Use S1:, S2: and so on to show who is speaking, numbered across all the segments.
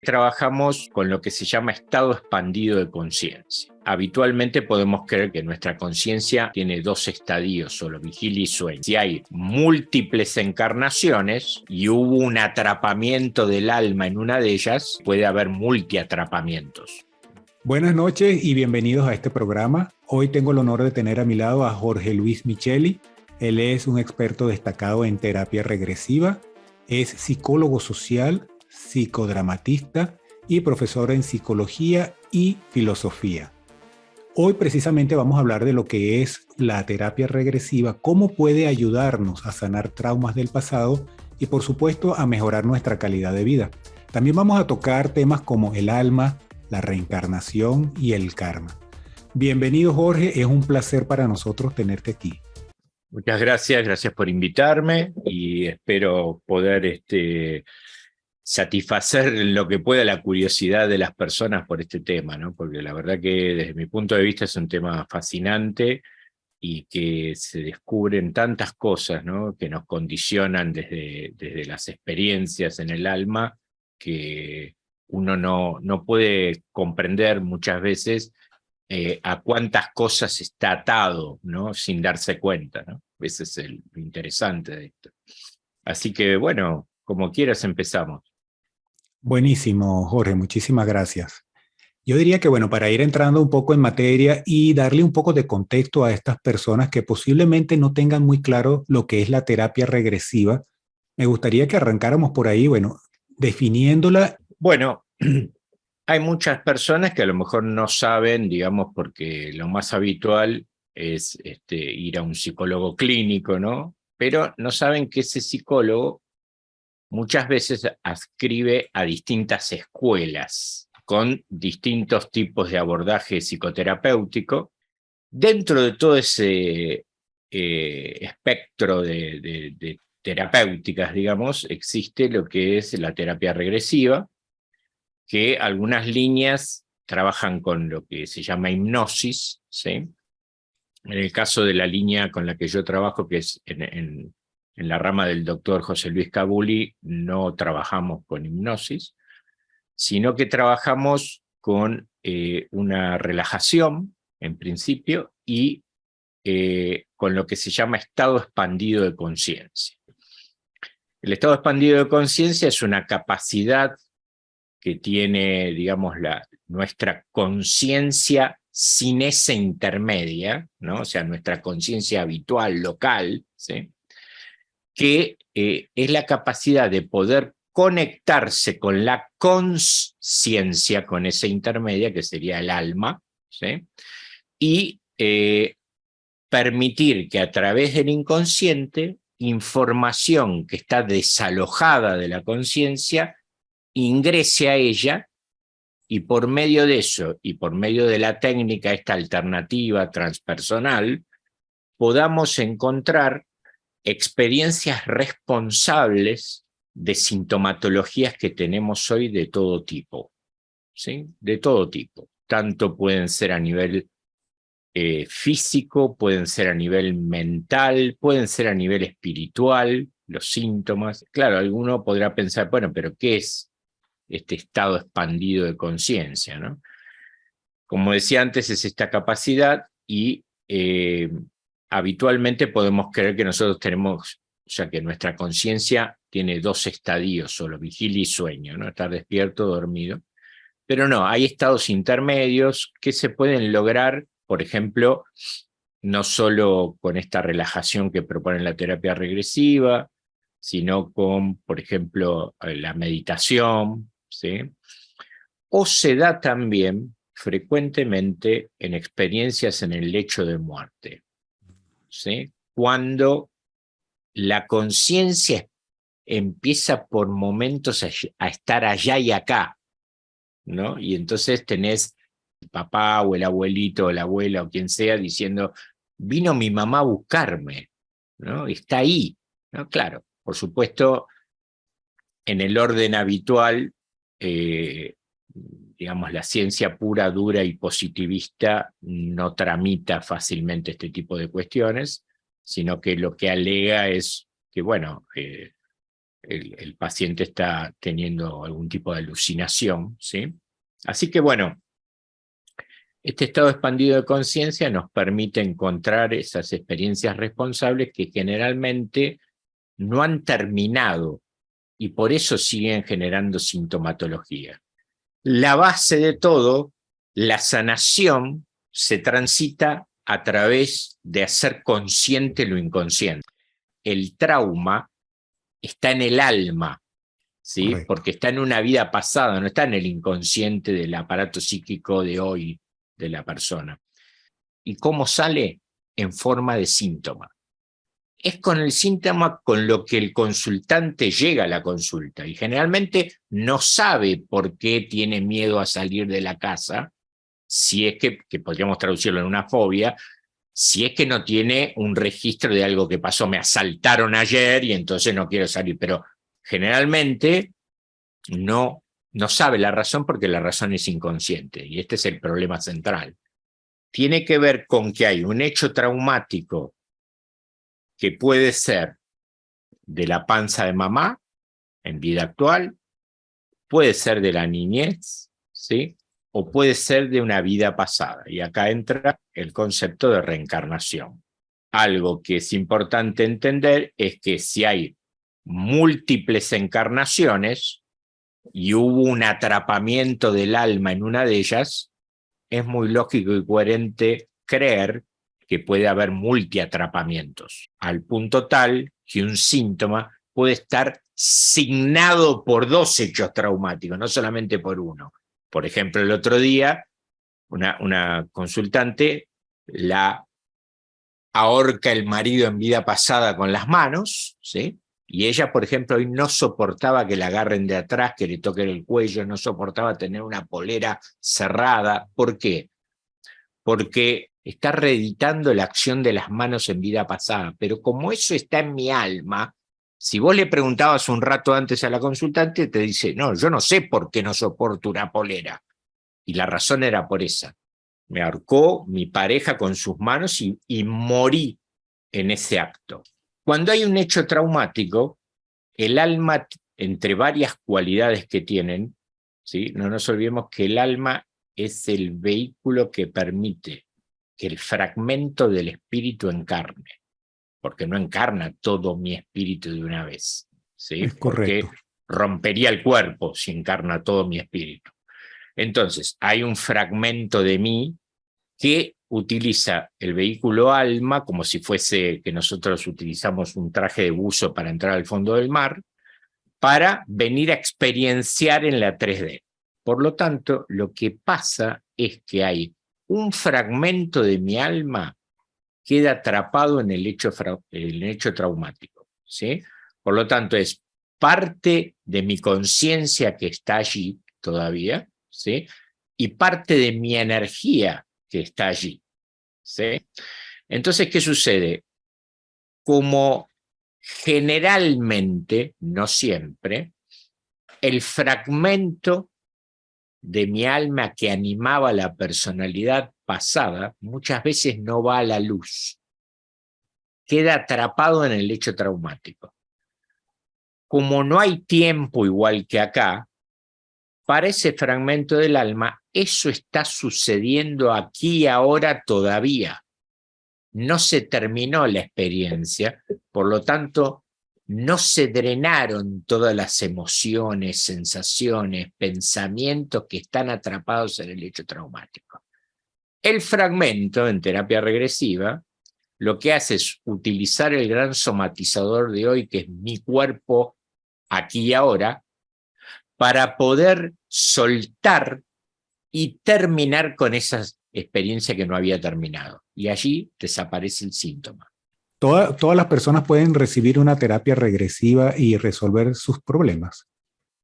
S1: Trabajamos con lo que se llama estado expandido de conciencia. Habitualmente podemos creer que nuestra conciencia tiene dos estadios solo, vigilia y sueño. Si hay múltiples encarnaciones y hubo un atrapamiento del alma en una de ellas, puede haber multiatrapamientos.
S2: Buenas noches y bienvenidos a este programa. Hoy tengo el honor de tener a mi lado a Jorge Luis Micheli. Él es un experto destacado en terapia regresiva, es psicólogo social, psicodramatista y profesor en psicología y filosofía. Hoy precisamente vamos a hablar de lo que es la terapia regresiva, cómo puede ayudarnos a sanar traumas del pasado y por supuesto a mejorar nuestra calidad de vida. También vamos a tocar temas como el alma, la reencarnación y el karma. Bienvenido, Jorge, es un placer para nosotros tenerte aquí.
S1: Muchas gracias por invitarme y espero poder satisfacer lo que pueda la curiosidad de las personas por este tema, ¿no? Porque la verdad que desde mi punto de vista es un tema fascinante y que se descubren tantas cosas, ¿no? Que nos condicionan desde las experiencias en el alma que uno no puede comprender muchas veces a cuántas cosas está atado, ¿no? Sin darse cuenta, ¿no? Ese es lo interesante de esto. Así que bueno, como quieras empezamos.
S2: Buenísimo, Jorge, muchísimas gracias. Yo diría que, bueno, para ir entrando un poco en materia y darle un poco de contexto a estas personas que posiblemente no tengan muy claro lo que es la terapia regresiva, me gustaría que arrancáramos por ahí, bueno, definiéndola.
S1: Bueno, hay muchas personas que a lo mejor no saben, digamos, porque lo más habitual es ir a un psicólogo clínico, ¿no? Pero no saben que ese psicólogo muchas veces adscribe a distintas escuelas con distintos tipos de abordaje psicoterapéutico. Dentro de todo ese espectro de terapéuticas, digamos, existe lo que es la terapia regresiva, que algunas líneas trabajan con lo que se llama hipnosis, ¿sí? En el caso de la línea con la que yo trabajo, que es en la rama del doctor José Luis Cabuli, no trabajamos con hipnosis, sino que trabajamos con una relajación, en principio, y con lo que se llama estado expandido de conciencia. El estado expandido de conciencia es una capacidad que tiene, digamos, nuestra conciencia sin esa intermedia, ¿no? O sea, nuestra conciencia habitual, local, ¿sí? Que es la capacidad de poder conectarse con la consciencia, con esa intermedia, que sería el alma, ¿sí? Y permitir que a través del inconsciente, información que está desalojada de la conciencia ingrese a ella, y por medio de eso y por medio de la técnica esta alternativa transpersonal podamos encontrar experiencias responsables de sintomatologías que tenemos hoy de todo tipo, ¿sí? De todo tipo. Tanto pueden ser a nivel físico, pueden ser a nivel mental, pueden ser a nivel espiritual, los síntomas. Claro, alguno podrá pensar, bueno, pero ¿qué es este estado expandido de conciencia, ¿no? Como decía antes, es esta capacidad y habitualmente podemos creer que nosotros tenemos, o sea, que nuestra conciencia tiene dos estadios solo, vigilia y sueño, ¿no? Estar despierto, dormido. Pero no, hay estados intermedios que se pueden lograr, por ejemplo, no solo con esta relajación que propone la terapia regresiva, sino con, por ejemplo, la meditación, ¿sí? O se da también frecuentemente en experiencias en el lecho de muerte, ¿sí? Cuando la conciencia empieza por momentos a estar allá y acá, ¿no? Y entonces tenés el papá o el abuelito o la abuela o quien sea diciendo, vino mi mamá a buscarme, ¿no? Está ahí, ¿no? Claro, por supuesto, en el orden habitual, digamos, la ciencia pura, dura y positivista no tramita fácilmente este tipo de cuestiones, sino que lo que alega es que, bueno, el paciente está teniendo algún tipo de alucinación, ¿sí? Así que bueno, este estado expandido de conciencia nos permite encontrar esas experiencias responsables que generalmente no han terminado y por eso siguen generando sintomatología. La base de todo, la sanación, se transita a través de hacer consciente lo inconsciente. El trauma está en el alma, ¿sí?
S2: Correcto.
S1: Porque está en una vida pasada, no está en el inconsciente del aparato psíquico de hoy de la persona. ¿Y cómo sale? En forma de síntoma. Es con el síntoma con lo que el consultante llega a la consulta y generalmente no sabe por qué tiene miedo a salir de la casa, si es que podríamos traducirlo en una fobia, si es que no tiene un registro de algo que pasó, me asaltaron ayer y entonces no quiero salir, pero generalmente no sabe la razón porque la razón es inconsciente y este es el problema central. Tiene que ver con que hay un hecho traumático que puede ser de la panza de mamá en vida actual, puede ser de la niñez, ¿sí? O puede ser de una vida pasada. Y acá entra el concepto de reencarnación. Algo que es importante entender es que si hay múltiples encarnaciones y hubo un atrapamiento del alma en una de ellas, es muy lógico y coherente creer que puede haber multiatrapamientos, al punto tal que un síntoma puede estar signado por dos hechos traumáticos, no solamente por uno. Por ejemplo, el otro día, una consultante la ahorca el marido en vida pasada con las manos, ¿sí? Y ella, por ejemplo, hoy no soportaba que la agarren de atrás, que le toquen el cuello, no soportaba tener una polera cerrada. ¿Por qué? Porque está reeditando la acción de las manos en vida pasada. Pero como eso está en mi alma, si vos le preguntabas un rato antes a la consultante, te dice, no, yo no sé por qué no soporto una polera. Y la razón era por esa. Me ahorcó mi pareja con sus manos y morí en ese acto. Cuando hay un hecho traumático, el alma, entre varias cualidades que tienen, ¿sí? No nos olvidemos que el alma es el vehículo que permite que el fragmento del espíritu encarne, porque no encarna todo mi espíritu de una vez, ¿sí?
S2: Es
S1: Porque
S2: correcto.
S1: rompería el cuerpo si encarna todo mi espíritu. Entonces, hay un fragmento de mí que utiliza el vehículo alma como si fuese que nosotros utilizamos un traje de buzo para entrar al fondo del mar, para venir a experienciar en la 3D. Por lo tanto, lo que pasa es que hay un fragmento de mi alma que queda atrapado en el hecho traumático, ¿sí? Por lo tanto, es parte de mi conciencia que está allí todavía, ¿sí? Y parte de mi energía que está allí, ¿sí? Entonces, ¿qué sucede? Como generalmente, no siempre, el fragmento de mi alma que animaba la personalidad pasada muchas veces no va a la luz, queda atrapado en el hecho traumático. Como no hay tiempo igual que acá, para ese fragmento del alma, eso está sucediendo aquí y ahora todavía. No se terminó la experiencia, por lo tanto, no se drenaron todas las emociones, sensaciones, pensamientos que están atrapados en el hecho traumático. El fragmento en terapia regresiva lo que hace es utilizar el gran somatizador de hoy, que es mi cuerpo aquí y ahora, para poder soltar y terminar con esa experiencia que no había terminado. Y allí desaparece el síntoma.
S2: Todas las personas pueden recibir una terapia regresiva y resolver sus problemas.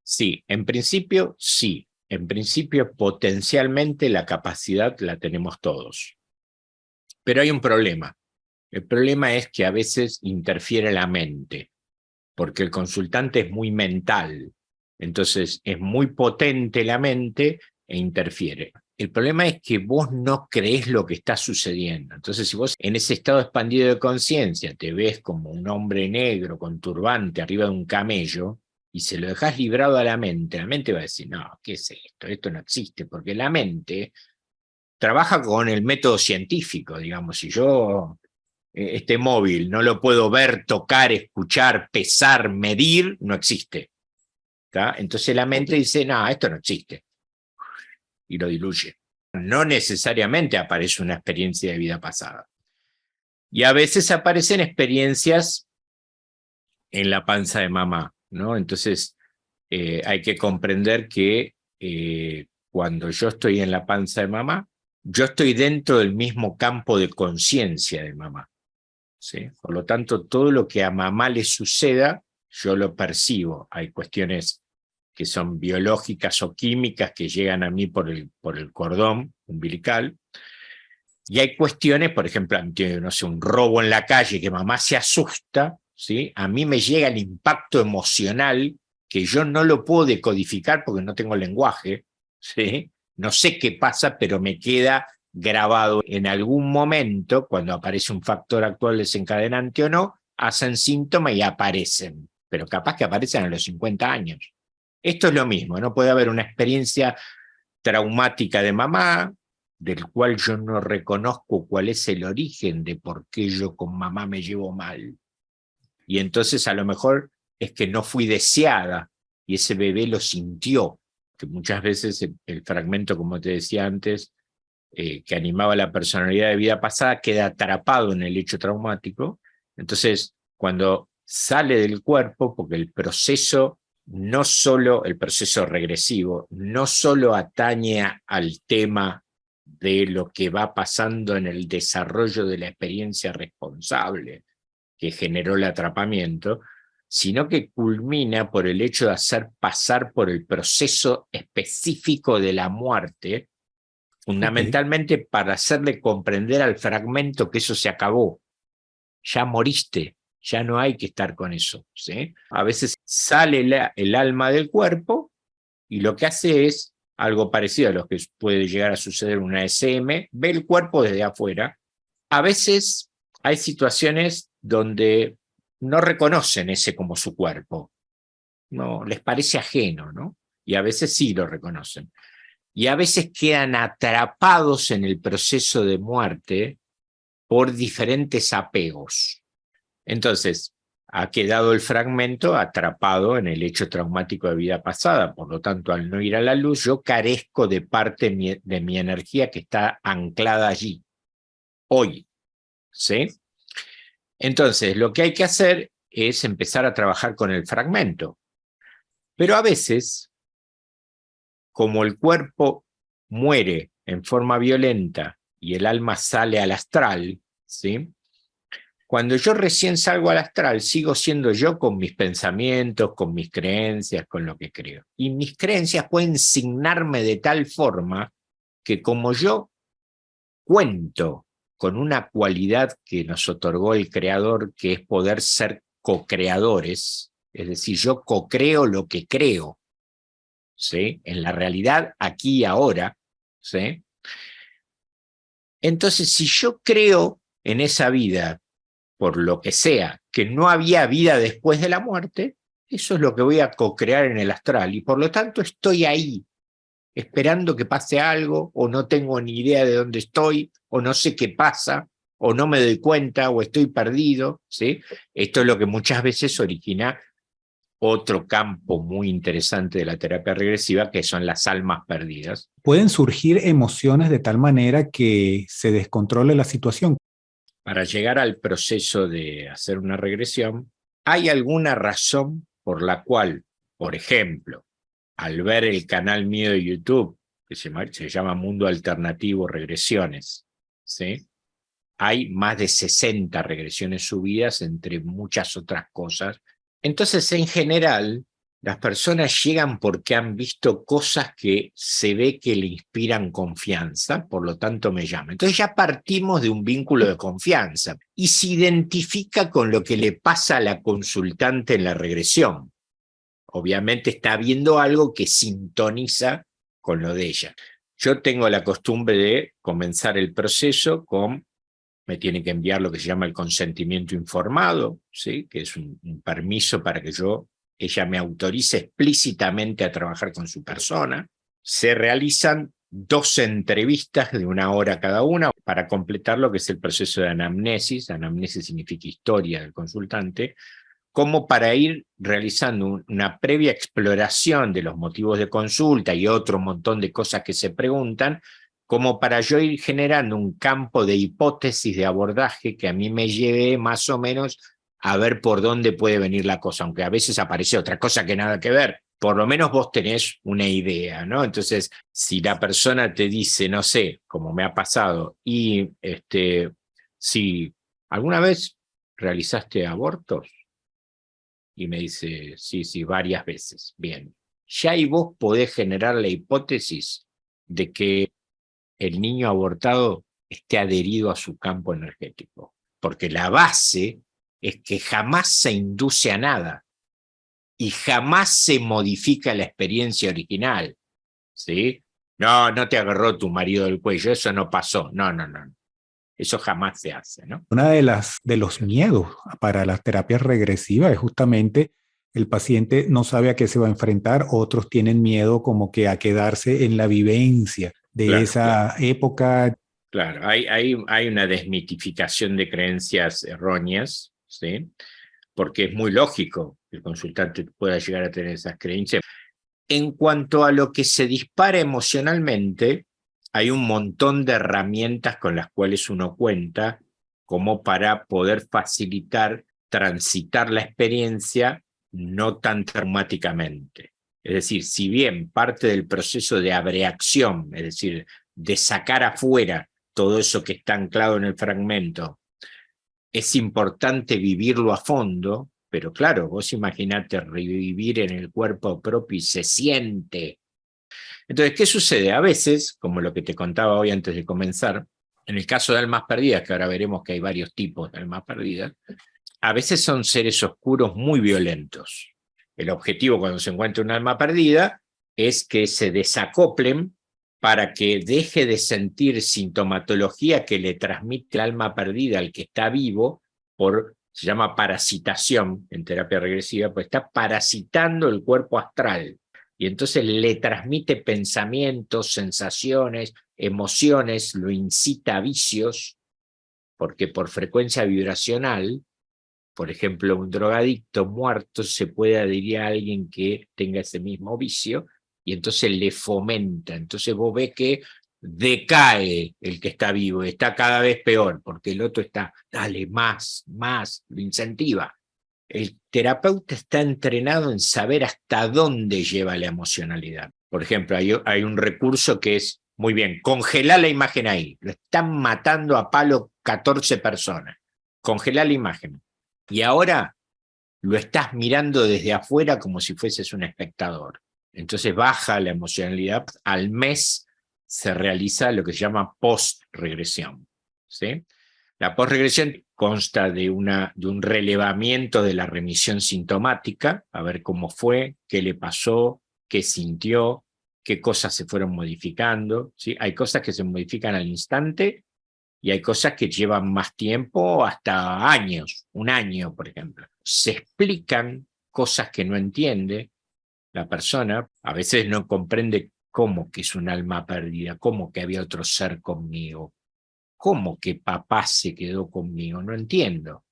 S1: Sí, en principio sí. En principio potencialmente la capacidad la tenemos todos. Pero hay un problema. El problema es que a veces interfiere la mente, porque el consultante es muy mental. Entonces es muy potente la mente e interfiere. El problema es que vos no creés lo que está sucediendo. Entonces, si vos en ese estado expandido de conciencia te ves como un hombre negro con turbante arriba de un camello y se lo dejás librado a la mente va a decir, no, ¿qué es esto? Esto no existe, porque la mente trabaja con el método científico, digamos. Si yo este móvil no lo puedo ver, tocar, escuchar, pesar, medir, no existe. ¿Tá? Entonces la mente dice, no, esto no existe, y lo diluye. No necesariamente aparece una experiencia de vida pasada. Y a veces aparecen experiencias en la panza de mamá, ¿no? Entonces hay que comprender que cuando yo estoy en la panza de mamá, yo estoy dentro del mismo campo de conciencia de mamá, ¿sí? Por lo tanto, todo lo que a mamá le suceda, yo lo percibo. Hay cuestiones que son biológicas o químicas que llegan a mí por el cordón umbilical, y hay cuestiones, por ejemplo, no sé, un robo en la calle que mamá se asusta, ¿sí? A mí me llega el impacto emocional que yo no lo puedo decodificar porque no tengo lenguaje, ¿sí? No sé qué pasa, pero me queda grabado. En algún momento, cuando aparece un factor actual desencadenante o no, hacen síntomas y aparecen, pero capaz que aparecen a los 50 años. Esto es lo mismo, no puede haber una experiencia traumática de mamá, del cual yo no reconozco cuál es el origen de por qué yo con mamá me llevo mal. Y entonces a lo mejor es que no fui deseada y ese bebé lo sintió, que muchas veces el fragmento, como te decía antes, que animaba la personalidad de vida pasada, queda atrapado en el hecho traumático. Entonces, cuando sale del cuerpo, porque el proceso, no solo el proceso regresivo, no solo atañe al tema de lo que va pasando en el desarrollo de la experiencia responsable que generó el atrapamiento, sino que culmina por el hecho de hacer pasar por el proceso específico de la muerte, fundamentalmente para hacerle comprender al fragmento que eso se acabó, ya moriste, ya no hay que estar con eso, ¿sí? A veces sale el alma del cuerpo y lo que hace es algo parecido a lo que puede llegar a suceder en una SM, ve el cuerpo desde afuera. A veces hay situaciones donde no reconocen ese como su cuerpo, no les parece ajeno, ¿no? Y a veces sí lo reconocen. Y a veces quedan atrapados en el proceso de muerte por diferentes apegos. Entonces, ha quedado el fragmento atrapado en el hecho traumático de vida pasada, por lo tanto, al no ir a la luz, yo carezco de parte de mi energía que está anclada allí, hoy, ¿sí? Entonces, lo que hay que hacer es empezar a trabajar con el fragmento. Pero a veces, como el cuerpo muere en forma violenta y el alma sale al astral, ¿sí? Cuando yo recién salgo al astral, sigo siendo yo con mis pensamientos, con mis creencias, con lo que creo. Y mis creencias pueden signarme de tal forma que como yo cuento con una cualidad que nos otorgó el Creador, que es poder ser co-creadores, es decir, yo co-creo lo que creo, ¿sí? En la realidad, aquí y ahora, ¿sí? Entonces, si yo creo en esa vida, por lo que sea, que no había vida después de la muerte, eso es lo que voy a co-crear en el astral, y por lo tanto estoy ahí, esperando que pase algo, o no tengo ni idea de dónde estoy, o no sé qué pasa, o no me doy cuenta, o estoy perdido, ¿sí? Esto es lo que muchas veces origina otro campo muy interesante de la terapia regresiva, que son las almas perdidas.
S2: Pueden surgir emociones de tal manera que se descontrole la situación.
S1: Para llegar al proceso de hacer una regresión, ¿hay alguna razón por la cual, por ejemplo, al ver el canal mío de YouTube, que se llama Mundo Alternativo Regresiones, ¿sí? Hay más de 60 regresiones subidas, entre muchas otras cosas? Entonces, en general, las personas llegan porque han visto cosas que se ve que le inspiran confianza, por lo tanto me llaman. Entonces ya partimos de un vínculo de confianza y se identifica con lo que le pasa a la consultante en la regresión. Obviamente está viendo algo que sintoniza con lo de ella. Yo tengo la costumbre de comenzar el proceso con, me tiene que enviar lo que se llama el consentimiento informado, ¿sí? Que es un permiso para que ella me autorice explícitamente a trabajar con su persona. Se realizan 2 entrevistas de 1 hora cada una para completar lo que es el proceso de anamnesis. Anamnesis significa historia del consultante, como para ir realizando una previa exploración de los motivos de consulta y otro montón de cosas que se preguntan, como para yo ir generando un campo de hipótesis de abordaje que a mí me lleve más o menos a ver por dónde puede venir la cosa, aunque a veces aparece otra cosa que nada que ver. Por lo menos vos tenés una idea, ¿no? Entonces, si la persona te dice, no sé, como me ha pasado, y si alguna vez realizaste abortos, y me dice, sí, sí, varias veces. Bien. Ya ahí vos podés generar la hipótesis de que el niño abortado esté adherido a su campo energético. Porque la base es que jamás se induce a nada y jamás se modifica la experiencia original. ¿Sí? No, no te agarró tu marido del cuello, eso no pasó. No, no, no. Eso jamás se hace, ¿no?
S2: Una de los miedos para las terapias regresivas es justamente el paciente no sabe a qué se va a enfrentar, otros tienen miedo como que a quedarse en la vivencia de
S1: Claro,
S2: esa época.
S1: claro. Hay una desmitificación de creencias erróneas, ¿sí? Porque es muy lógico que el consultante pueda llegar a tener esas creencias. En cuanto a lo que se dispara emocionalmente, hay un montón de herramientas con las cuales uno cuenta como para poder facilitar, transitar la experiencia no tan traumáticamente. Es decir, si bien parte del proceso de abreacción, es decir, de sacar afuera todo eso que está anclado en el fragmento, es importante vivirlo a fondo, pero claro, vos imaginate revivir en el cuerpo propio y se siente. Entonces, ¿qué sucede? A veces, como lo que te contaba hoy antes de comenzar, en el caso de almas perdidas, que ahora veremos que hay varios tipos de almas perdidas, a veces son seres oscuros muy violentos. El objetivo cuando se encuentra un alma perdida es que se desacoplen para que deje de sentir sintomatología que le transmite el alma perdida al que está vivo, se llama parasitación en terapia regresiva, pues está parasitando el cuerpo astral. Y entonces le transmite pensamientos, sensaciones, emociones, lo incita a vicios, porque por frecuencia vibracional, por ejemplo, un drogadicto muerto se puede adherir a alguien que tenga ese mismo vicio y entonces le fomenta. Entonces vos ves que decae el que está vivo, está cada vez peor, porque el otro está, dale, más, lo incentiva. El terapeuta está entrenado en saber hasta dónde lleva la emocionalidad. Por ejemplo, hay un recurso que es, muy bien, congelar la imagen ahí. Lo están matando a palo 14 personas. Congelar la imagen. Y ahora lo estás mirando desde afuera como si fueses un espectador. Entonces baja la emocionalidad. Al mes se realiza lo que se llama post-regresión. ¿Sí? La post-regresión consta de un relevamiento de la remisión sintomática, a ver cómo fue, qué le pasó, qué sintió, qué cosas se fueron modificando. ¿Sí? Hay cosas que se modifican al instante y hay cosas que llevan más tiempo, hasta años, 1 año, por ejemplo. Se explican cosas que no entiende la persona, a veces no comprende cómo que es un alma perdida, cómo que había otro ser conmigo, cómo que papá se quedó conmigo, no entiendo.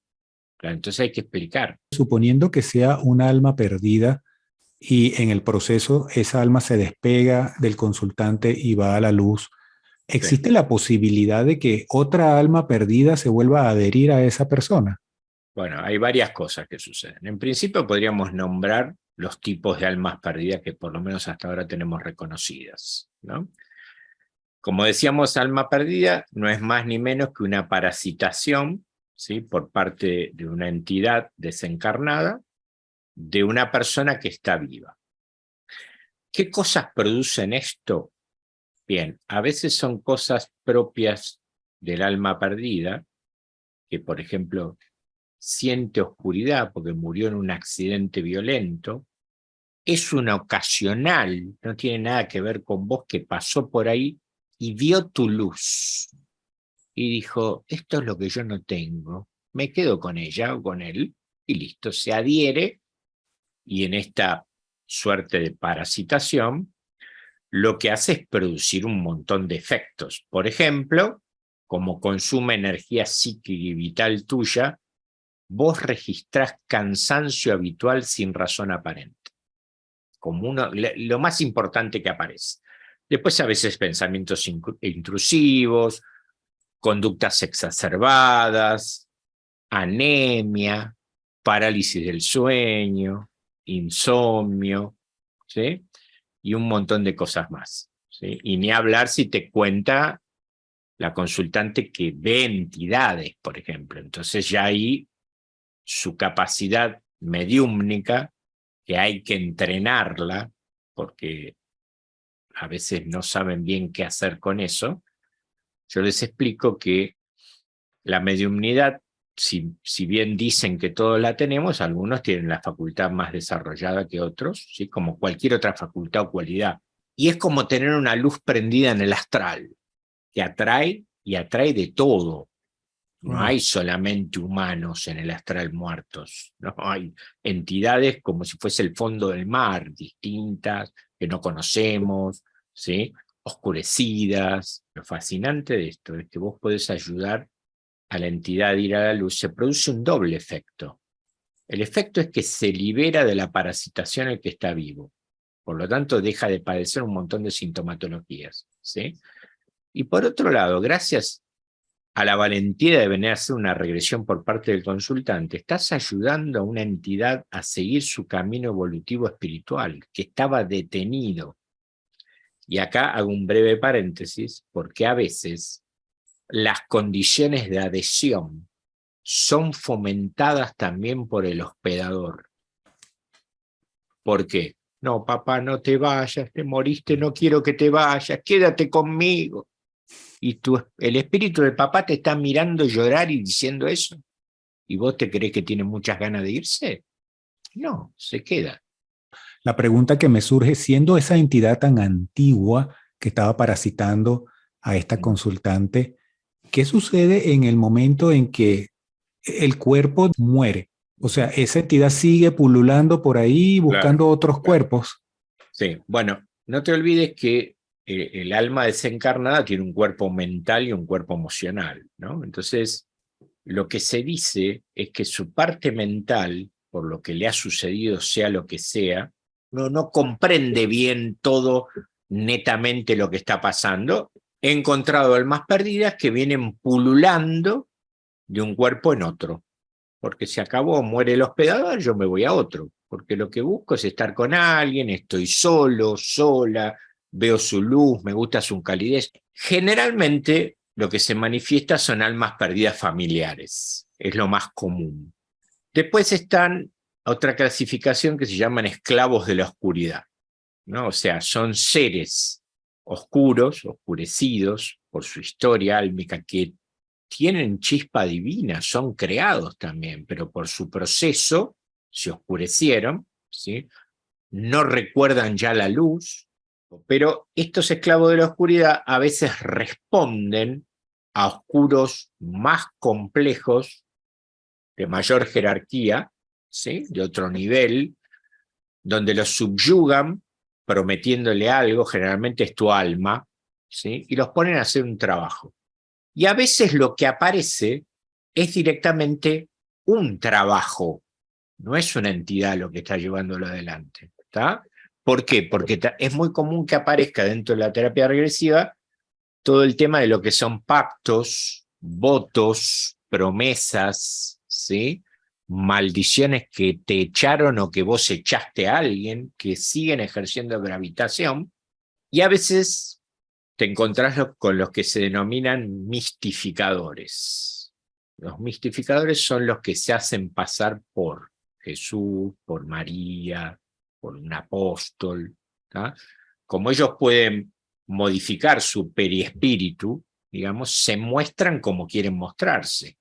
S1: Claro, entonces hay que explicar.
S2: Suponiendo que sea una alma perdida y en el proceso esa alma se despega del consultante y va a la luz,
S1: Sí.
S2: ¿existe la posibilidad de que otra alma perdida se vuelva a adherir a esa persona?
S1: Bueno, hay varias cosas que suceden. En principio podríamos nombrar los tipos de almas perdidas que por lo menos hasta ahora tenemos reconocidas, ¿no? Como decíamos, alma perdida no es más ni menos que una parasitación, ¿sí? Por parte de una entidad desencarnada de una persona que está viva. ¿Qué cosas producen esto? Bien, a veces son cosas propias del alma perdida, que por ejemplo siente oscuridad porque murió en un accidente violento, es una ocasional, no tiene nada que ver con vos, que pasó por ahí y vio tu luz y dijo, esto es lo que yo no tengo, me quedo con ella o con él y listo, se adhiere, y en esta suerte de parasitación lo que hace es producir un montón de efectos. Por ejemplo, como consume energía psíquica y vital tuya, vos registrás cansancio habitual sin razón aparente, como lo más importante que aparece. Después a veces pensamientos intrusivos, conductas exacerbadas, anemia, parálisis del sueño, insomnio, ¿sí? Y un montón de cosas más, ¿sí? Y ni hablar si te cuenta la consultante que ve entidades, por ejemplo. Entonces ya ahí su capacidad mediúmnica, que hay que entrenarla, porque a veces no saben bien qué hacer con eso, yo les explico que la mediumnidad, si bien dicen que todos la tenemos, algunos tienen la facultad más desarrollada que otros, ¿sí? Como cualquier otra facultad o cualidad. Y es como tener una luz prendida en el astral, que atrae y atrae de todo. No
S2: Wow.
S1: hay solamente humanos en el astral muertos, no hay entidades como si fuese el fondo del mar, distintas, que no conocemos, ¿sí? Oscurecidas. Lo fascinante de esto es que vos podés ayudar a la entidad a ir a la luz. Se produce un doble efecto. El efecto es que se libera de la parasitación el que está vivo, por lo tanto deja de padecer un montón de sintomatologías, ¿sí? Y por otro lado, gracias a la valentía de venir a hacer una regresión por parte del consultante, estás ayudando a una entidad a seguir su camino evolutivo espiritual, que estaba detenido. Y acá hago un breve paréntesis, porque a veces las condiciones de adhesión son fomentadas también por el hospedador. ¿Por qué? No, papá, no te vayas, te moriste, no quiero que te vayas, quédate conmigo. Y el espíritu del papá te está mirando llorar y diciendo eso. ¿Y vos te crees que tiene muchas ganas de irse? No, se queda.
S2: La pregunta que me surge, siendo esa entidad tan antigua que estaba parasitando a esta consultante, ¿qué sucede en el momento en que el cuerpo muere? O sea, esa entidad sigue pululando por ahí
S1: Claro,
S2: buscando otros
S1: claro.
S2: cuerpos.
S1: Sí, bueno, no te olvides que el alma desencarnada tiene un cuerpo mental y un cuerpo emocional, ¿no? Entonces, lo que se dice es que su parte mental, por lo que le ha sucedido, sea lo que sea, no comprende bien todo netamente lo que está pasando. He encontrado almas perdidas que vienen pululando de un cuerpo en otro, porque se acabó, muere el hospedador, yo me voy a otro, porque lo que busco es estar con alguien, estoy solo, sola, veo su luz, me gusta su calidez. Generalmente lo que se manifiesta son almas perdidas familiares, es lo más común. Después están otra clasificación que se llaman esclavos de la oscuridad, ¿no? O sea, son seres oscuros, oscurecidos por su historia álmica, que tienen chispa divina, son creados también, pero por su proceso se oscurecieron, ¿sí? No recuerdan ya la luz, pero estos esclavos de la oscuridad a veces responden a oscuros más complejos, de mayor jerarquía, ¿sí? De otro nivel, donde los subyugan prometiéndole algo, generalmente es tu alma, ¿sí? Y los ponen a hacer un trabajo. Y a veces lo que aparece es directamente un trabajo, no es una entidad lo que está llevándolo adelante. ¿Está? ¿Por qué? Porque es muy común que aparezca dentro de la terapia regresiva todo el tema de lo que son pactos, votos, promesas, ¿sí? Maldiciones que te echaron o que vos echaste a alguien, que siguen ejerciendo gravitación, y a veces te encontrás con los que se denominan mistificadores. Los mistificadores son los que se hacen pasar por Jesús, por María, por un apóstol. ¿tá? Como ellos pueden modificar su periespíritu, digamos, se muestran como quieren mostrarse.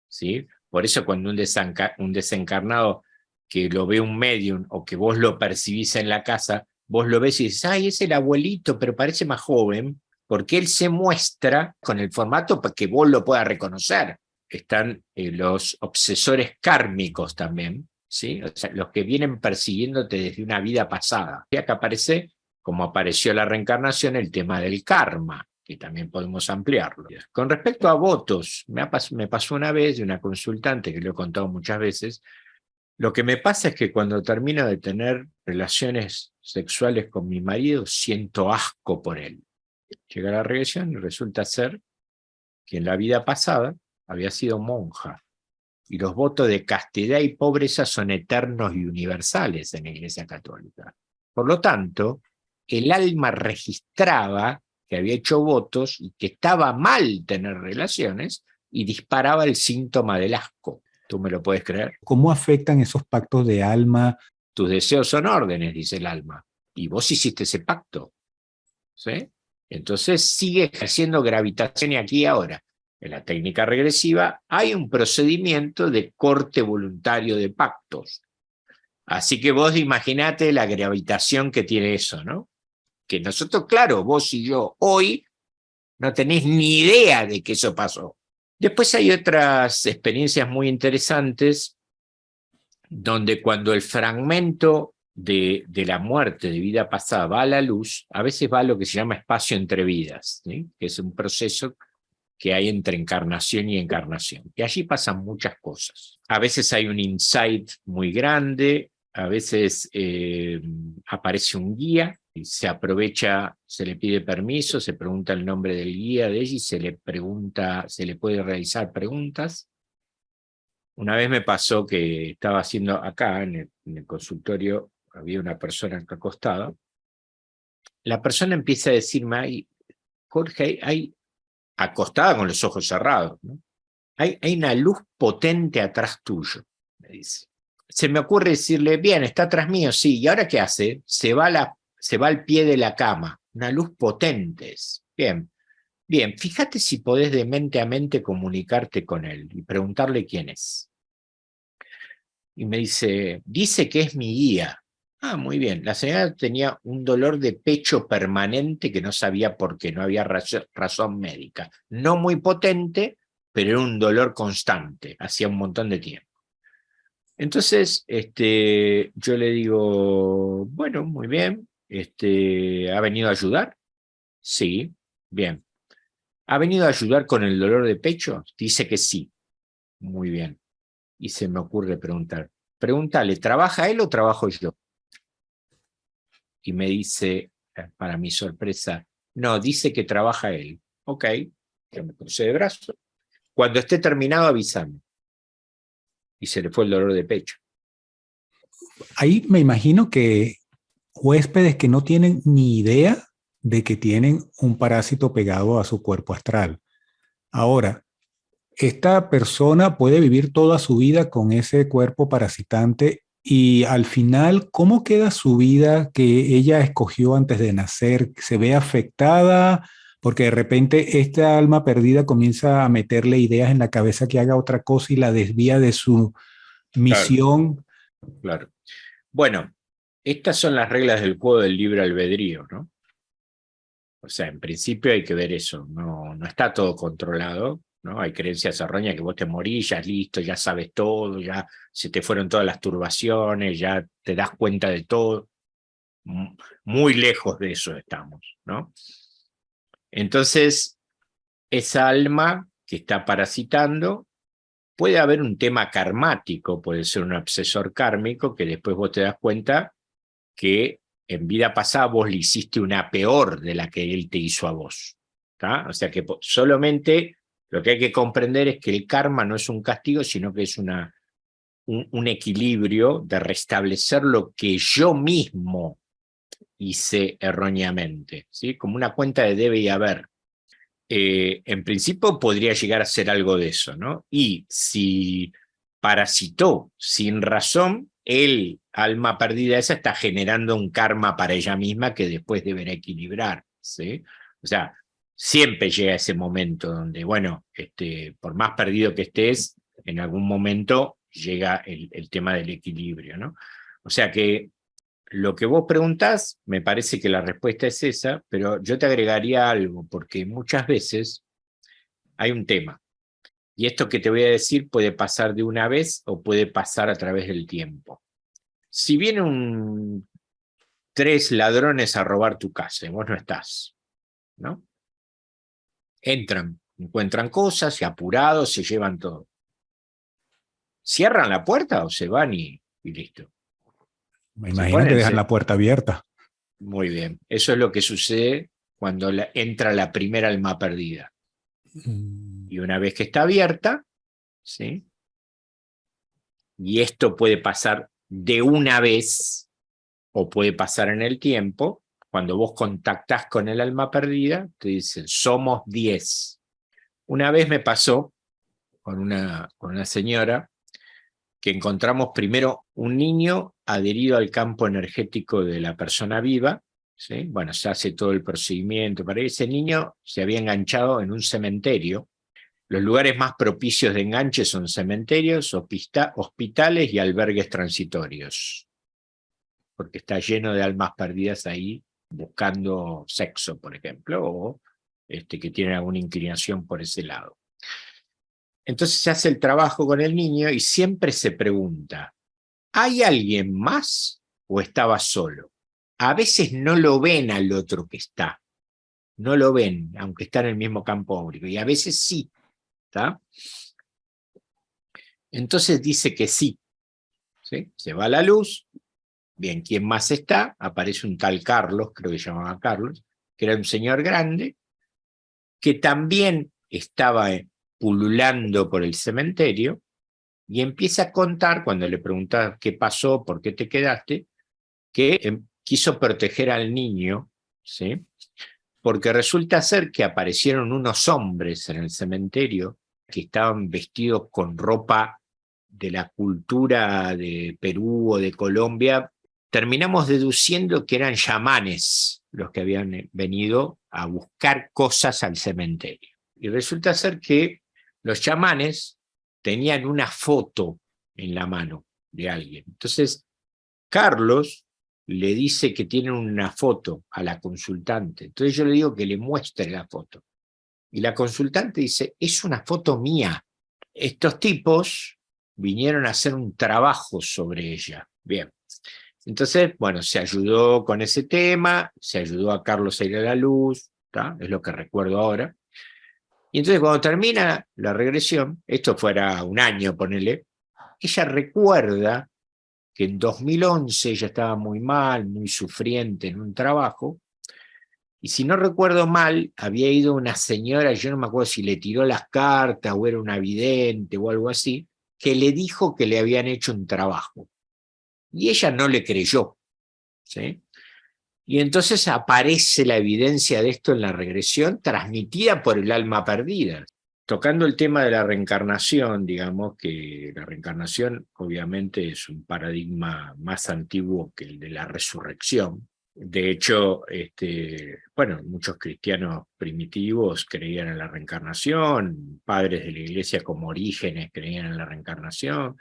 S1: ¿sí? Por eso cuando un desencarnado que lo ve un medium o que vos lo percibís en la casa, vos lo ves y dices, ay, es el abuelito, pero parece más joven, porque él se muestra con el formato para que vos lo puedas reconocer. Están los obsesores kármicos también, ¿sí? O sea, los que vienen persiguiéndote desde una vida pasada. Y acá aparece, como apareció la reencarnación, el tema del karma, que también podemos ampliarlo. Con respecto a votos, me pasó una vez de una consultante, que lo he contado muchas veces, lo que me pasa es que cuando termino de tener relaciones sexuales con mi marido, siento asco por él. Llega la regresión y resulta ser que en la vida pasada había sido monja. Y los votos de castidad y pobreza son eternos y universales en la Iglesia Católica. Por lo tanto, el alma registraba que había hecho votos y que estaba mal tener relaciones y disparaba el síntoma del asco. ¿Tú me lo puedes creer?
S2: ¿Cómo afectan esos pactos de alma?
S1: Tus deseos son órdenes, dice el alma. Y vos hiciste ese pacto. ¿Sí? Entonces sigue ejerciendo gravitación y aquí y ahora. En la técnica regresiva hay un procedimiento de corte voluntario de pactos. Así que vos imaginate la gravitación que tiene eso, ¿no? Que nosotros, claro, vos y yo, hoy no tenés ni idea de que eso pasó. Después hay otras experiencias muy interesantes donde cuando el fragmento de la muerte de vida pasada va a la luz, a veces va a lo que se llama espacio entre vidas, ¿sí? Que es un proceso que hay entre encarnación y encarnación. Y allí pasan muchas cosas. A veces hay un insight muy grande, a veces aparece un guía, y se aprovecha, se le pide permiso, se pregunta el nombre del guía de ella y se le pregunta, se le puede realizar preguntas. Una vez me pasó que estaba haciendo acá en el consultorio, había una persona acá acostada. La persona empieza a decirme, ay, Jorge, hay acostada con los ojos cerrados, ¿no? Hay una luz potente atrás tuyo, me dice. Se me ocurre decirle, bien, está atrás mío, sí, ¿y ahora qué hace? Se va al pie de la cama, una luz potente. Bien, bien, fíjate si podés de mente a mente comunicarte con él y preguntarle quién es. Y me dice que es mi guía. Ah, muy bien. La señora tenía un dolor de pecho permanente que no sabía por qué, no había razón médica. No muy potente, pero era un dolor constante, hacía un montón de tiempo. Entonces, yo le digo, bueno, muy bien, ¿ha venido a ayudar? Sí, bien. ¿Ha venido a ayudar con el dolor de pecho? Dice que sí, muy bien. Y se me ocurre pregúntale, ¿trabaja él o trabajo yo? Y me dice, para mi sorpresa, no, dice que trabaja él. Ok, yo me crucé de brazos. Cuando esté terminado, avísame. Y se le fue el dolor de pecho.
S2: Ahí me imagino que huéspedes que no tienen ni idea de que tienen un parásito pegado a su cuerpo astral. Ahora, esta persona puede vivir toda su vida con ese cuerpo parasitante y al final, ¿cómo queda su vida que ella escogió antes de nacer? ¿Se ve afectada? Porque de repente esta alma perdida comienza a meterle ideas en la cabeza que haga otra cosa y la desvía de su
S1: Claro,
S2: misión.
S1: claro. Bueno, estas son las reglas del juego del libre albedrío, ¿no? O sea, en principio hay que ver eso, no está todo controlado, ¿no? Hay creencias erróneas que vos te morís, ya listo, ya sabes todo, ya se te fueron todas las turbaciones, ya te das cuenta de todo. Muy lejos de eso estamos, ¿no? Entonces, esa alma que está parasitando, puede haber un tema karmático, puede ser un obsesor kármico, que después vos te das cuenta que en vida pasada vos le hiciste una peor de la que él te hizo a vos. ¿Tá? O sea que solamente lo que hay que comprender es que el karma no es un castigo, sino que es un equilibrio de restablecer lo que yo mismo hice erróneamente, ¿sí? Como una cuenta de debe y haber. En principio podría llegar a ser algo de eso, ¿no? Y si parasitó sin razón, el alma perdida esa está generando un karma para ella misma que después deberá equilibrar, ¿sí? O sea, siempre llega ese momento donde, bueno, por más perdido que estés, en algún momento llega el tema del equilibrio, ¿no? O sea que lo que vos preguntás, me parece que la respuesta es esa, pero yo te agregaría algo, porque muchas veces hay un tema, y esto que te voy a decir puede pasar de una vez o puede pasar a través del tiempo. Si vienen 3 ladrones a robar tu casa y vos no estás, ¿no? Entran, encuentran cosas y apurados se llevan todo. ¿Cierran la puerta o se van y listo?
S2: Me
S1: Se
S2: imagino que
S1: ponen,
S2: dejan la puerta abierta.
S1: muy bien. Eso es lo que sucede cuando entra la primera alma perdida.
S2: Mm.
S1: Y una vez que está abierta, ¿sí? Y esto puede pasar de una vez o puede pasar en el tiempo, cuando vos contactás con el alma perdida, te dicen, somos 10. Una vez me pasó con una señora que encontramos primero un niño adherido al campo energético de la persona viva, ¿sí? Bueno, se hace todo el procedimiento, para ese niño se había enganchado en un cementerio. Los lugares más propicios de enganche son cementerios, hospitales y albergues transitorios, porque está lleno de almas perdidas ahí buscando sexo, por ejemplo, o que tienen alguna inclinación por ese lado. Entonces se hace el trabajo con el niño y siempre se pregunta, ¿hay alguien más o estaba solo? A veces no lo ven al otro que está, no lo ven, aunque está en el mismo campo áurico, y a veces sí, ¿está? Entonces dice que sí, ¿sí? Se va la luz, bien, ¿quién más está? Aparece un tal Carlos, creo que se llamaba Carlos, que era un señor grande, que también estaba pululando por el cementerio, y empieza a contar, cuando le preguntas qué pasó, por qué te quedaste, que quiso proteger al niño, ¿sí? Porque resulta ser que aparecieron unos hombres en el cementerio que estaban vestidos con ropa de la cultura de Perú o de Colombia. Terminamos deduciendo que eran chamanes los que habían venido a buscar cosas al cementerio. Y resulta ser que los chamanes tenían una foto en la mano de alguien. Entonces, Carlos le dice que tienen una foto a la consultante. Entonces yo le digo que le muestre la foto. Y la consultante dice, es una foto mía. Estos tipos vinieron a hacer un trabajo sobre ella. Bien. Entonces, bueno, se ayudó con ese tema, se ayudó a Carlos a ir a la luz, ¿tá? Es lo que recuerdo ahora. Y entonces cuando termina la regresión, esto fuera un año, ponele, ella recuerda que en 2011 ella estaba muy mal, muy sufriente en un trabajo, y si no recuerdo mal, había ido una señora, yo no me acuerdo si le tiró las cartas o era una vidente o algo así, que le dijo que le habían hecho un trabajo. Y ella no le creyó, ¿sí? Y entonces aparece la evidencia de esto en la regresión transmitida por el alma perdida. Tocando el tema de la reencarnación, digamos que la reencarnación obviamente es un paradigma más antiguo que el de la resurrección. De hecho, bueno, muchos cristianos primitivos creían en la reencarnación, padres de la iglesia como Orígenes creían en la reencarnación.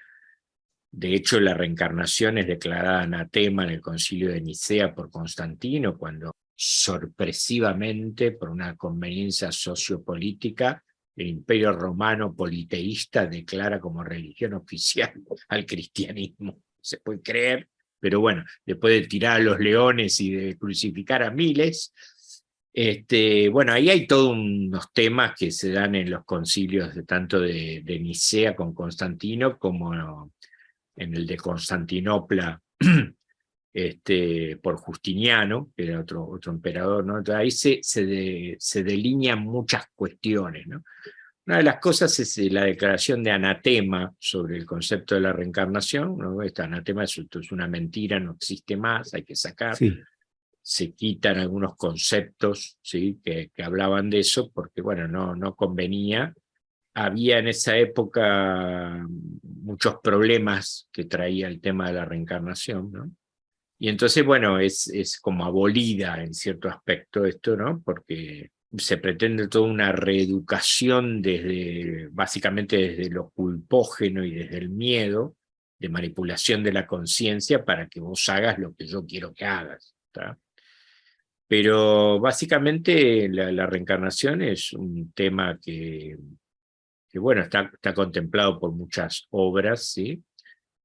S1: De hecho, la reencarnación es declarada anatema en el Concilio de Nicea por Constantino, cuando sorpresivamente, por una conveniencia sociopolítica, el Imperio Romano politeísta declara como religión oficial al cristianismo. Se puede creer, pero bueno, después de tirar a los leones y de crucificar a miles, bueno, ahí hay todos unos temas que se dan en los concilios tanto de Nicea con Constantino como en el de Constantinopla por Justiniano, que era otro emperador, ¿no? Entonces ahí se delinean muchas cuestiones, ¿no? Una de las cosas es la declaración de anatema sobre el concepto de la reencarnación, ¿no? Este anatema es una mentira, no existe más, hay que sacar.
S2: Sí.
S1: Se quitan algunos conceptos, ¿sí? que hablaban de eso, porque bueno, no convenía. Había en esa época muchos problemas que traía el tema de la reencarnación, ¿no? Y entonces, bueno, es como abolida en cierto aspecto esto, ¿no? Porque se pretende toda una reeducación básicamente desde lo culpógeno y desde el miedo, de manipulación de la conciencia para que vos hagas lo que yo quiero que hagas. ¿Tá? Pero básicamente la reencarnación es un tema que bueno, está contemplado por muchas obras, ¿sí?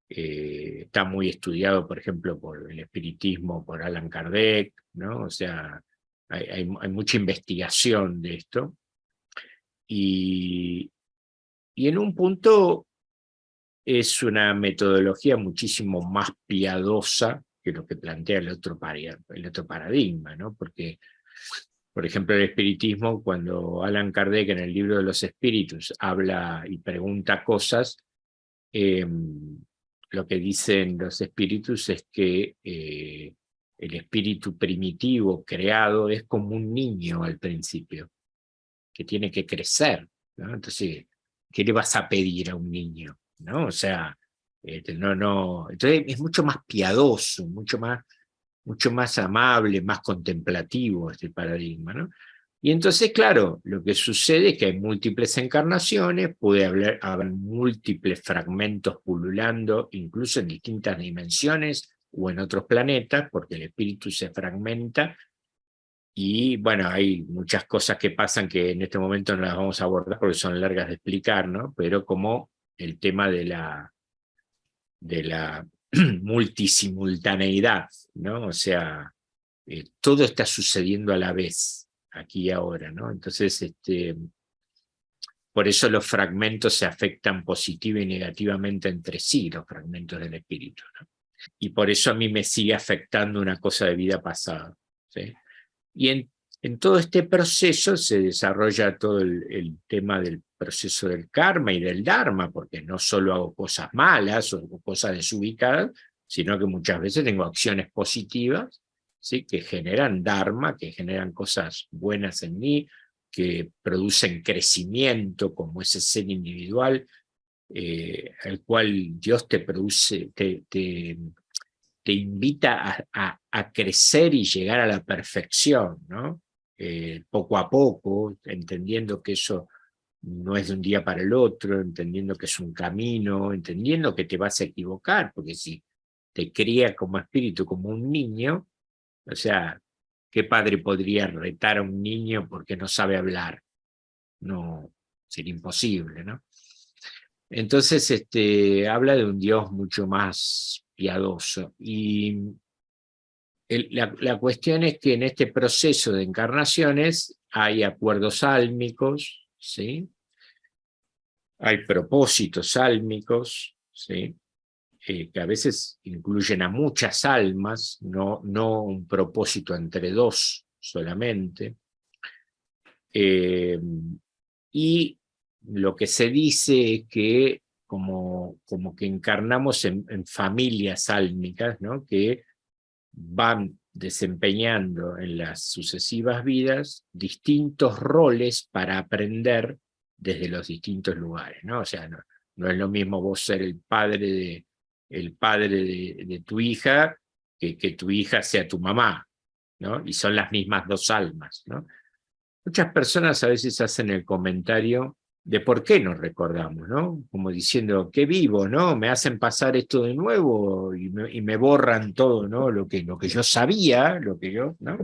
S1: Está muy estudiado, por ejemplo, por el espiritismo, por Allan Kardec, ¿no? O sea, hay mucha investigación de esto. Y en un punto es una metodología muchísimo más piadosa que lo que plantea el otro paradigma, ¿no? Porque, por ejemplo, el espiritismo, cuando Allan Kardec en el libro de los espíritus habla y pregunta cosas, lo que dicen los espíritus es que el espíritu primitivo creado es como un niño al principio, que tiene que crecer, ¿no? Entonces, ¿qué le vas a pedir a un niño? ¿No? O sea, no. Entonces es mucho más piadoso, mucho más amable, más contemplativo este paradigma, ¿no? Y entonces, claro, lo que sucede es que hay múltiples encarnaciones, puede haber múltiples fragmentos pululando, incluso en distintas dimensiones o en otros planetas, porque el espíritu se fragmenta. Y bueno, hay muchas cosas que pasan que en este momento no las vamos a abordar porque son largas de explicar, ¿no? Pero como el tema de la multisimultaneidad, ¿no? O sea, todo está sucediendo a la vez, aquí y ahora, ¿no? Entonces, por eso los fragmentos se afectan positiva y negativamente entre sí, los fragmentos del espíritu, ¿no? Y por eso a mí me sigue afectando una cosa de vida pasada, ¿sí? Y en todo este proceso se desarrolla todo el tema del proceso del karma y del dharma, porque no solo hago cosas malas o cosas desubicadas, sino que muchas veces tengo acciones positivas, ¿sí? Que generan dharma, que generan cosas buenas en mí, que producen crecimiento como ese ser individual, al cual Dios te produce, te invita a crecer y llegar a la perfección, ¿no? Poco a poco, entendiendo que eso no es de un día para el otro, entendiendo que es un camino, entendiendo que te vas a equivocar, porque si te cría como espíritu, como un niño, o sea, ¿qué padre podría retar a un niño porque no sabe hablar? No, sería imposible, ¿no? Entonces, habla de un Dios mucho más piadoso. Y la cuestión es que en este proceso de encarnaciones hay acuerdos sálmicos, ¿sí? Hay propósitos sálmicos, ¿sí? Que a veces incluyen a muchas almas, no un propósito entre dos solamente. Y lo que se dice es que como que encarnamos en familias sálmicas, ¿no? Que van desempeñando en las sucesivas vidas distintos roles para aprender desde los distintos lugares, ¿no? O sea, no es lo mismo vos ser el padre de tu hija que tu hija sea tu mamá, ¿no? Y son las mismas dos almas, ¿no? Muchas personas a veces hacen el comentario de por qué nos recordamos, ¿no? Como diciendo, qué vivo, ¿no? Me hacen pasar esto de nuevo y me borran todo, ¿no? Lo que yo sabía, lo que yo, ¿no?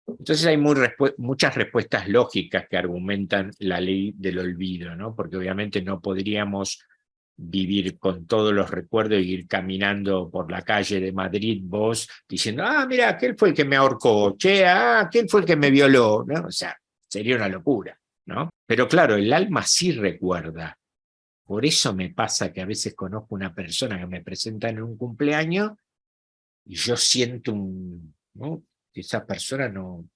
S1: Entonces hay muchas respuestas lógicas que argumentan la ley del olvido, ¿no? Porque obviamente no podríamos vivir con todos los recuerdos y ir caminando por la calle de Madrid vos diciendo, mira, aquel fue el que me ahorcó, che, aquel fue el que me violó, ¿no? O sea, sería una locura, ¿no? Pero claro, el alma sí recuerda. Por eso me pasa que a veces conozco una persona que me presenta en un cumpleaños y yo siento ¿no? Que esa persona no,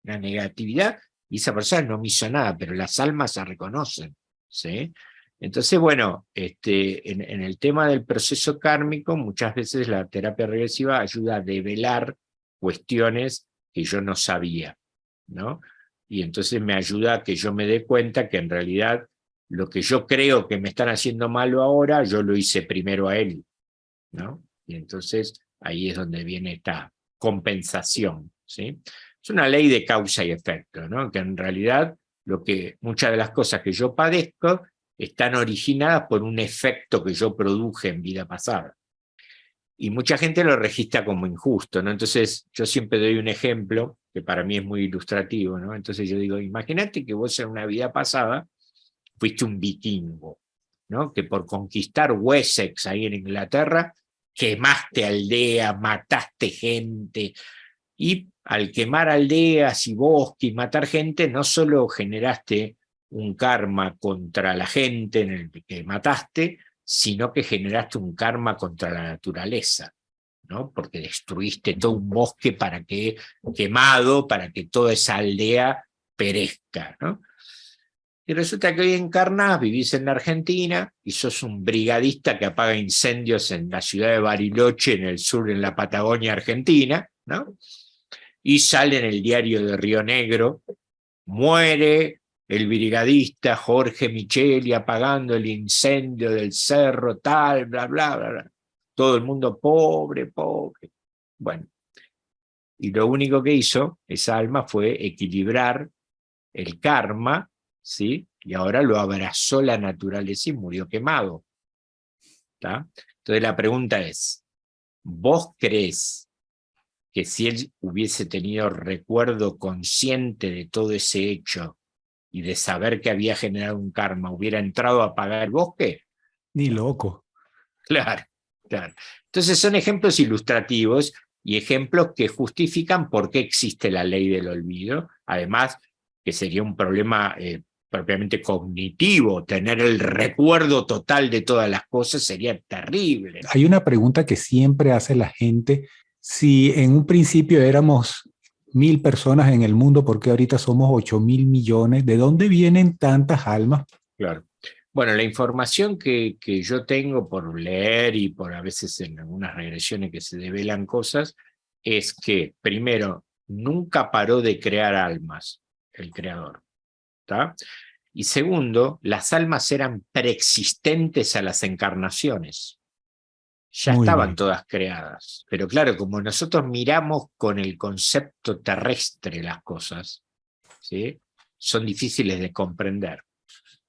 S1: una negatividad, y esa persona no me hizo nada, pero las almas se reconocen, ¿sí? Entonces, bueno, en el tema del proceso kármico, muchas veces la terapia regresiva ayuda a develar cuestiones que yo no sabía, ¿no? Y entonces me ayuda a que yo me dé cuenta que en realidad lo que yo creo que me están haciendo malo ahora, yo lo hice primero a él, ¿no? Y entonces ahí es donde viene esta compensación, ¿sí? Es una ley de causa y efecto, ¿no? Que en realidad muchas de las cosas que yo padezco están originadas por un efecto que yo produje en vida pasada. Y mucha gente lo registra como injusto, ¿no? Entonces yo siempre doy un ejemplo que para mí es muy ilustrativo, ¿no? Entonces yo digo, imagínate que vos en una vida pasada fuiste un vikingo, ¿no? Que por conquistar Wessex ahí en Inglaterra, quemaste aldeas, mataste gente, y al quemar aldeas y bosques y matar gente, no solo generaste un karma contra la gente en el que mataste, sino que generaste un karma contra la naturaleza, ¿no? Porque destruiste todo un bosque quemado para que toda esa aldea perezca, ¿no? Y resulta que hoy encarnás, vivís en la Argentina y sos un brigadista que apaga incendios en la ciudad de Bariloche, en el sur, en la Patagonia Argentina, ¿no? Y sale en el diario de Río Negro, muere el brigadista Jorge Micheli apagando el incendio del cerro, tal, bla, bla, bla, bla. Todo el mundo pobre, pobre. Bueno, y lo único que hizo esa alma fue equilibrar el karma, ¿sí? Y ahora lo abrazó la naturaleza y murió quemado. ¿Tá? Entonces la pregunta es, ¿vos creés que si él hubiese tenido recuerdo consciente de todo ese hecho y de saber que había generado un karma, hubiera entrado a apagar el bosque?
S2: Ni loco.
S1: Claro, claro. Entonces son ejemplos ilustrativos y ejemplos que justifican por qué existe la ley del olvido. Además, que sería un problema propiamente cognitivo, tener el recuerdo total de todas las cosas sería terrible.
S2: Hay una pregunta que siempre hace la gente: si en un principio éramos 1.000 personas en el mundo, ¿por qué ahorita somos 8.000 millones? ¿De dónde vienen tantas almas?
S1: Claro. Bueno, la información que yo tengo por leer y por a veces en algunas regresiones que se develan cosas, es que, primero, nunca paró de crear almas el creador, ¿tá? Y segundo, las almas eran preexistentes a las encarnaciones. Ya
S2: Muy
S1: estaban
S2: bien.
S1: todas creadas. Pero claro, como nosotros miramos con el concepto terrestre las cosas, ¿sí? Son difíciles de comprender.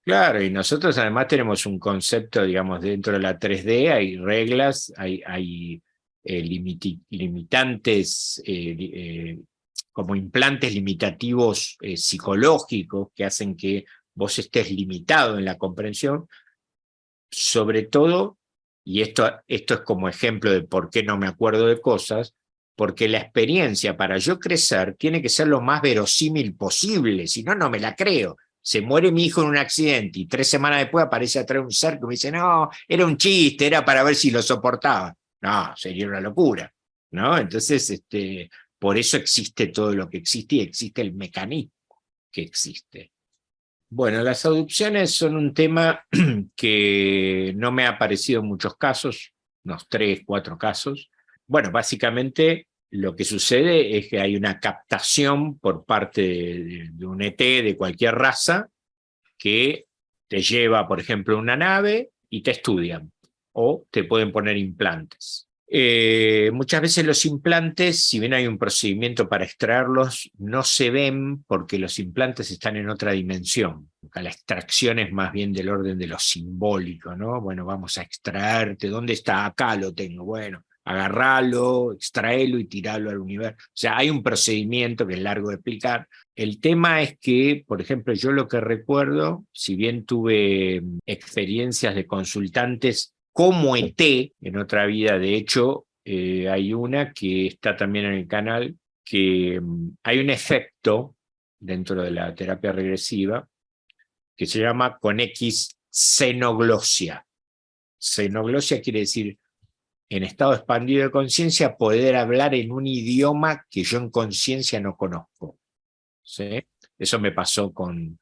S1: Claro, y nosotros además tenemos un concepto, digamos, dentro de la 3D hay reglas, hay limitantes, como implantes limitativos psicológicos que hacen que vos estés limitado en la comprensión, sobre todo, y esto es como ejemplo de por qué no me acuerdo de cosas, porque la experiencia para yo crecer tiene que ser lo más verosímil posible, si no, no me la creo. Se muere mi hijo en un accidente y 3 semanas después aparece atrás un ser que me dice, no, era un chiste, era para ver si lo soportaba. No, sería una locura, ¿no? Entonces, por eso existe todo lo que existe y existe el mecanismo que existe. Bueno, las adopciones son un tema que no me ha aparecido en muchos casos, unos 3, 4 casos. Bueno, básicamente lo que sucede es que hay una captación por parte de un ET de cualquier raza que te lleva, por ejemplo, a una nave y te estudian o te pueden poner implantes. Muchas veces los implantes, si bien hay un procedimiento para extraerlos, no se ven porque los implantes están en otra dimensión. La extracción es más bien del orden de lo simbólico, ¿no? Bueno, vamos a extraerte, ¿dónde está? Acá lo tengo. Bueno, agarralo, extraelo y tiralo al universo. O sea, hay un procedimiento que es largo de explicar. El tema es que, por ejemplo, yo lo que recuerdo, si bien tuve experiencias de consultantes como ET en otra vida, de hecho, hay una que está también en el canal, que hay un efecto dentro de la terapia regresiva que se llama con X xenoglosia. Xenoglosia quiere decir, en estado expandido de conciencia, poder hablar en un idioma que yo en conciencia no conozco. ¿Sí? Eso me pasó con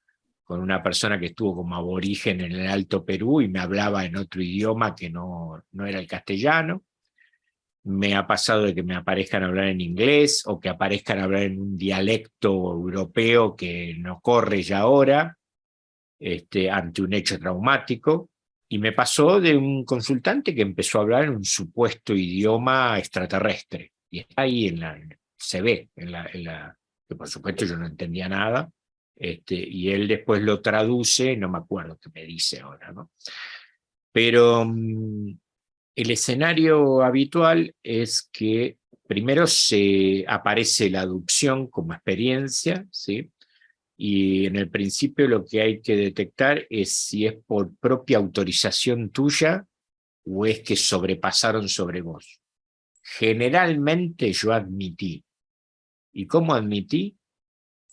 S1: una persona que estuvo como aborigen en el Alto Perú y me hablaba en otro idioma que no era el castellano. Me ha pasado de que me aparezcan a hablar en inglés o que aparezcan a hablar en un dialecto europeo que no corre ya ahora, ante un hecho traumático. Y me pasó de un consultante que empezó a hablar en un supuesto idioma extraterrestre. Y está ahí se ve en la que por supuesto yo no entendía nada, y él después lo traduce, no me acuerdo qué me dice ahora, ¿no? Pero el escenario habitual es que primero se aparece la aducción como experiencia, ¿sí? Y en el principio lo que hay que detectar es si es por propia autorización tuya o es que sobrepasaron sobre vos. Generalmente yo admití. ¿Y cómo admití?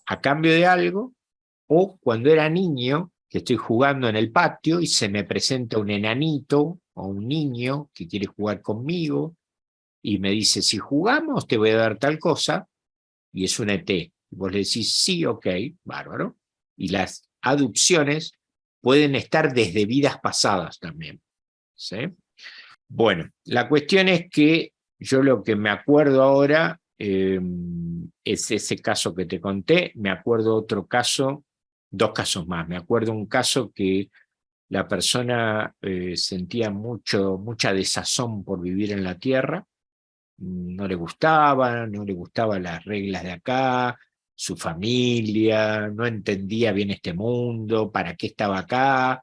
S1: A cambio de algo, o cuando era niño, que estoy jugando en el patio y se me presenta un enanito o un niño que quiere jugar conmigo y me dice, si jugamos te voy a dar tal cosa, y es un ET. Y vos le decís, sí, ok, bárbaro. Y las aducciones pueden estar desde vidas pasadas también, ¿sí? Bueno, la cuestión es que yo lo que me acuerdo ahora es ese caso que te conté. Me acuerdo otro caso, dos casos más. Me acuerdo un caso que la persona sentía mucha desazón por vivir en la tierra, no le gustaban las reglas de acá, su familia, no entendía bien este mundo, para qué estaba acá.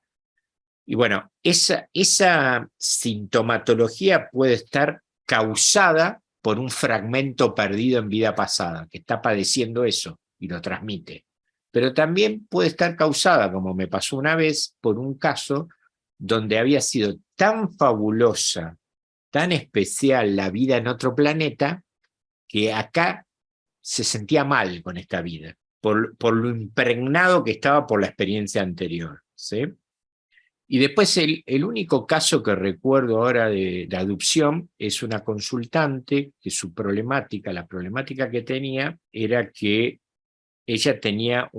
S1: Y bueno, esa sintomatología puede estar causada por un fragmento perdido en vida pasada, que está padeciendo eso y lo transmite. Pero también puede estar causada, como me pasó una vez, por un caso donde había sido tan fabulosa, tan especial la vida en otro planeta, que acá se sentía mal con esta vida, por lo impregnado que estaba por la experiencia anterior, ¿sí? Y después el único caso que recuerdo ahora de adopción es una consultante que su problemática, la problemática que tenía era que ella tenía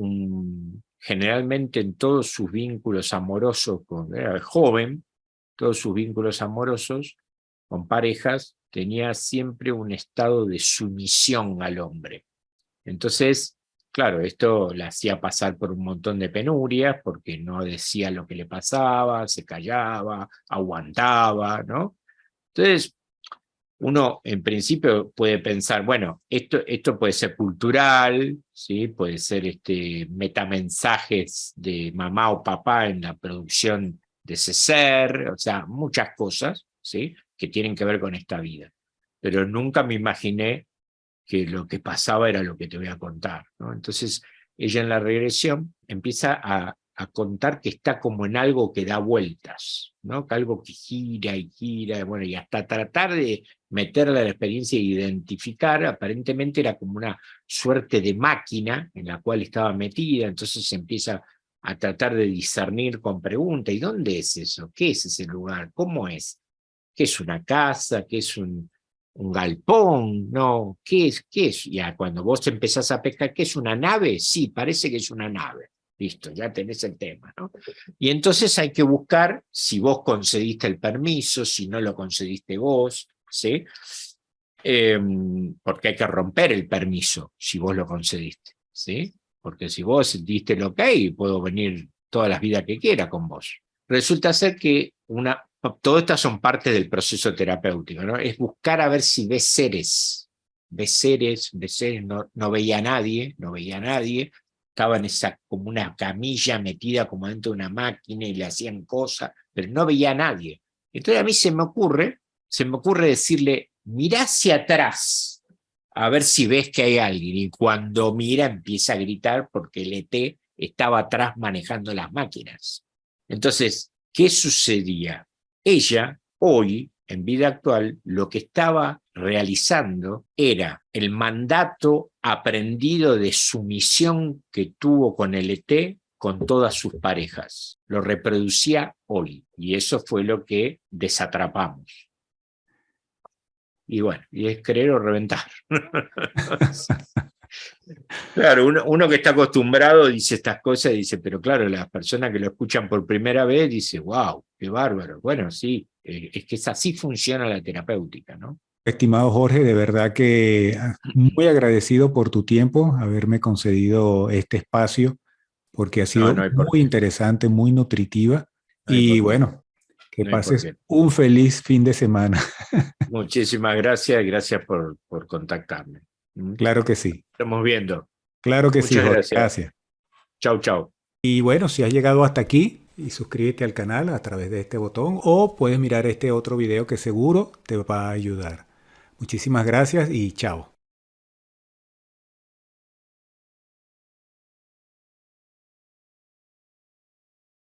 S1: generalmente en todos sus vínculos amorosos, era joven, todos sus vínculos amorosos con parejas, tenía siempre un estado de sumisión al hombre. Entonces, claro, esto la hacía pasar por un montón de penurias, porque no decía lo que le pasaba, se callaba, aguantaba, ¿no? Entonces, uno en principio puede pensar, bueno, esto puede ser cultural, ¿sí? Puede ser metamensajes de mamá o papá en la producción de ese ser, o sea, muchas cosas, ¿sí? Que tienen que ver con esta vida. Pero nunca me imaginé que lo que pasaba era lo que te voy a contar, ¿no? Entonces, ella en la regresión empieza a contar que está como en algo que da vueltas, ¿no? Que algo que gira, bueno, y hasta tratar de meterla en la experiencia e identificar, aparentemente era como una suerte de máquina en la cual estaba metida, entonces se empieza a tratar de discernir con preguntas, ¿y dónde es eso? ¿Qué es ese lugar? ¿Cómo es? ¿Qué es una casa? ¿Qué es un galpón? No, ¿qué es? ¿Qué es? Ya cuando vos empezás a pescar, ¿qué es una nave? Sí, parece que es una nave. Listo, ya tenés el tema, ¿no? Y entonces hay que buscar si vos concediste el permiso, si no lo concediste vos, ¿sí? Porque hay que romper el permiso si vos lo concediste, ¿sí? Porque si vos diste el ok, puedo venir todas las vidas que quiera con vos. Resulta ser que todas estas son parte del proceso terapéutico, ¿no? Es buscar a ver si ves seres, no veía a nadie, estaba en como una camilla metida como dentro de una máquina y le hacían cosas, pero no veía a nadie. Entonces a mí se me ocurre decirle, mirá hacia atrás, a ver si ves que hay alguien, y cuando mira empieza a gritar porque el ET estaba atrás manejando las máquinas. Entonces, ¿qué sucedía? Ella, hoy, en vida actual, lo que estaba realizando era el mandato aprendido de sumisión que tuvo con el ET con todas sus parejas. Lo reproducía hoy, y eso fue lo que desatrapamos. Y bueno, y es creer o reventar. Claro, uno que está acostumbrado dice estas cosas, dice, pero claro, las personas que lo escuchan por primera vez dice, wow, qué bárbaro. Bueno, sí, es que así funciona la terapéutica, ¿no?
S2: Estimado Jorge, de verdad que muy agradecido por tu tiempo, haberme concedido este espacio, porque ha
S1: No,
S2: sido
S1: no hay por
S2: muy
S1: qué,
S2: interesante, muy nutritiva.
S1: no hay
S2: Y
S1: por qué,
S2: bueno, que
S1: no hay por
S2: pases
S1: qué.
S2: un feliz fin de semana.
S1: Muchísimas gracias, gracias por contactarme.
S2: Claro que sí.
S1: Estamos viendo.
S2: Claro que sí,
S1: Muchas
S2: Jorge.
S1: gracias.
S2: Gracias.
S1: Chau, chau.
S2: Y bueno, si has llegado hasta aquí, y suscríbete al canal a través de este botón o puedes mirar este otro video que seguro te va a ayudar. Muchísimas gracias y chao.